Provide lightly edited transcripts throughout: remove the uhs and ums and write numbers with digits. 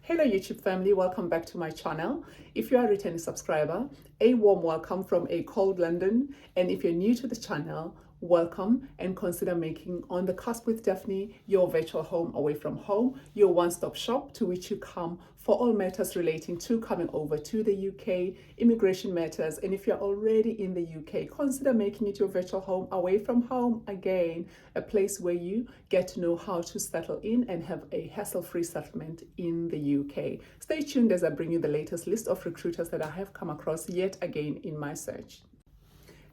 Hello YouTube family, welcome back to my channel. If you are a returning subscriber, a warm welcome from a cold London, and if you're new to the channel, welcome and consider making On the Cusp with Daphne your virtual home away from home, your one-stop shop to which you come for all matters relating to coming over to the UK, immigration matters, and if you're already in the UK, consider making it your virtual home away from home again, a place where you get to know how to settle in and have a hassle-free settlement in the UK. Stay tuned as I bring you the latest list of recruiters that I have come across yet again in my search.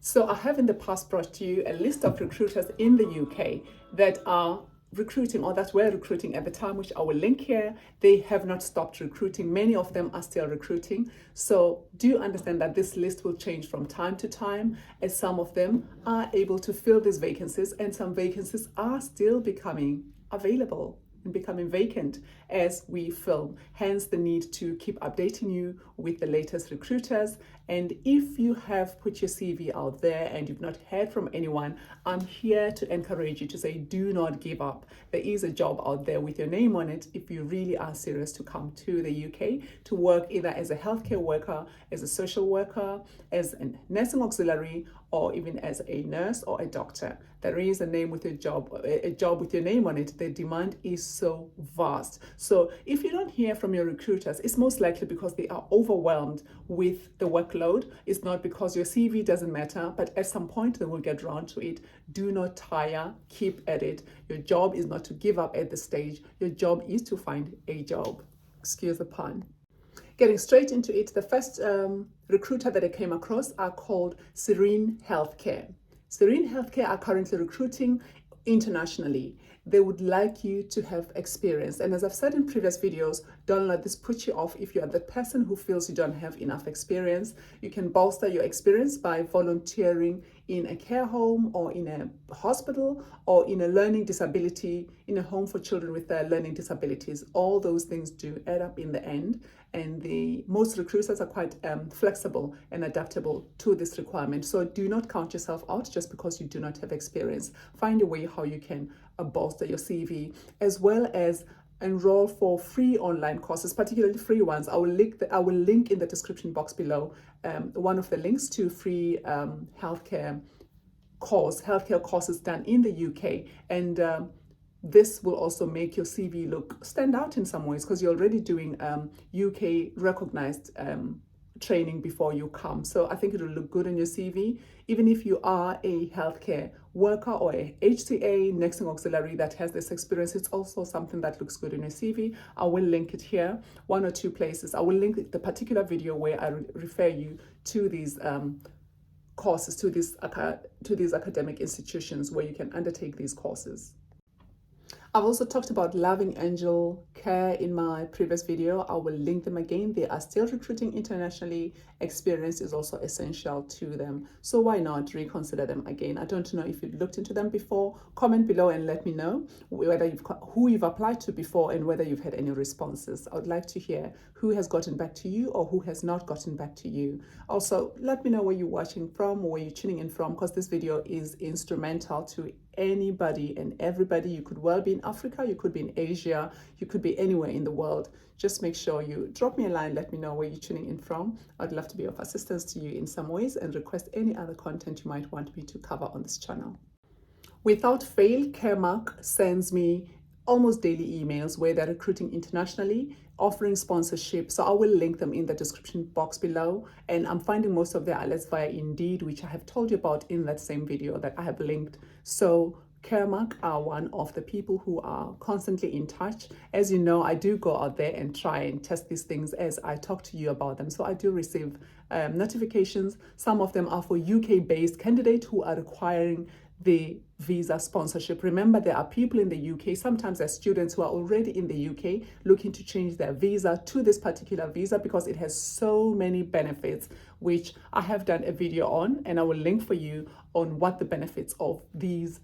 So I have in the past brought to you a list of recruiters in the UK that are recruiting or that were recruiting at the time, which I will link here. They have not stopped recruiting. Many of them are still recruiting. So do understand that this list will change from time to time as some of them are able to fill these vacancies and some vacancies are still becoming available and becoming vacant as we film. Hence the need to keep updating you with the latest recruiters. And if you have put your CV out there and you've not heard from anyone, I'm here to encourage you to say, do not give up. There is a job out there with your name on it if you really are serious to come to the UK to work either as a healthcare worker, as a social worker, as a nursing auxiliary, or even as a nurse or a doctor. There is a name with a job with your name on it. The demand is so vast. So if you don't hear from your recruiters, it's most likely because they are overwhelmed with the workload. It's not because your CV doesn't matter, but at some point they will get around to it. Do not tire, keep at it. Your job is not to give up at this stage. Your job is to find a job. Excuse the pun. Getting straight into it, the first recruiter that I came across are called Serene Healthcare. Serene Healthcare are currently recruiting internationally. They would like you to have experience. And as I've said in previous videos, don't let this put you off. If you are the person who feels you don't have enough experience, you can bolster your experience by volunteering in a care home or in a hospital or in a learning disability, in a home for children with learning disabilities. All those things do add up in the end. And most recruiters are quite flexible and adaptable to this requirement. So do not count yourself out just because you do not have experience. Find a way how you can bolster your CV, as well as enroll for free online courses, particularly free ones. I will link in the description box below one of the links to free healthcare courses done in the UK. And this will also make your CV stand out in some ways because you're already doing UK recognized training before you come. So I think it will look good on your CV. Even if you are a healthcare worker or a HCA, nursing auxiliary that has this experience, it's also something that looks good in your CV. I will link it here, one or two places. I will link the particular video where I refer you to these courses, to these academic institutions where you can undertake these courses. I've also talked about Loving Angel Care in my previous video. I will link them again. They are still recruiting internationally. Experience is also essential to them. So why not reconsider them again? I don't know if you've looked into them before. Comment below and let me know who you've applied to before and whether you've had any responses. I would like to hear who has gotten back to you or who has not gotten back to you. Also, let me know where you're watching from or where you're tuning in from, because this video is instrumental to anybody and everybody. You could well be in Africa, you could be in Asia, you could be anywhere in the world. Just make sure you drop me a line, let me know where you're tuning in from. I'd love to be of assistance to you in some ways and request any other content you might want me to cover on this channel. Without fail, Caremak sends me almost daily emails where they're recruiting internationally, offering sponsorship. So I will link them in the description box below. And I'm finding most of their alerts via Indeed, which I have told you about in that same video that I have linked. So Caremak are one of the people who are constantly in touch. As you know, I do go out there and try and test these things as I talk to you about them. So I do receive notifications. Some of them are for UK-based candidates who are requiring the visa sponsorship. Remember, there are people in the UK, sometimes they're students who are already in the UK looking to change their visa to this particular visa because it has so many benefits, which I have done a video on, and I will link for you on what the benefits of this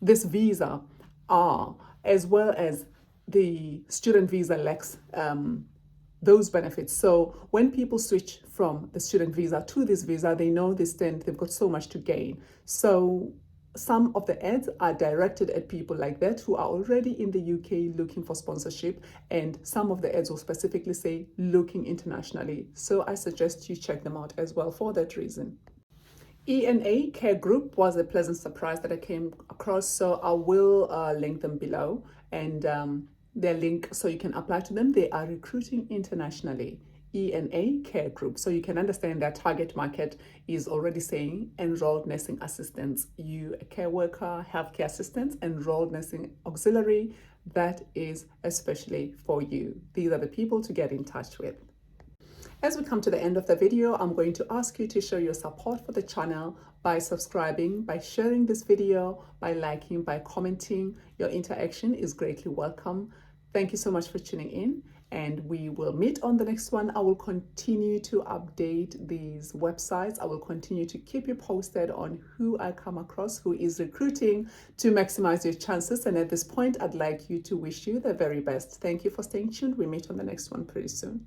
visa are, as well as the student visa lacks those benefits. So when people switch from the student visa to this visa, they know they've got so much to gain. So some of the ads are directed at people like that who are already in the UK looking for sponsorship, and some of the ads will specifically say looking internationally. So I suggest you check them out as well for that reason. Ena Care Group was a pleasant surprise that I came across, so I will link them below, and their link so you can apply to them. They are recruiting internationally. Ena Care Group. So you can understand that target market is already saying enrolled nursing assistants, you a care worker, healthcare assistants, enrolled nursing auxiliary. That is especially for you. These are the people to get in touch with. As we come to the end of the video, I'm going to ask you to show your support for the channel by subscribing, by sharing this video, by liking, by commenting. Your interaction is greatly welcome. Thank you so much for tuning in, and we will meet on the next one. I will continue to update these websites. I will continue to keep you posted on who I come across, who is recruiting, to maximize your chances. And at this point, I'd like you to wish you the very best. Thank you for staying tuned. We meet on the next one pretty soon.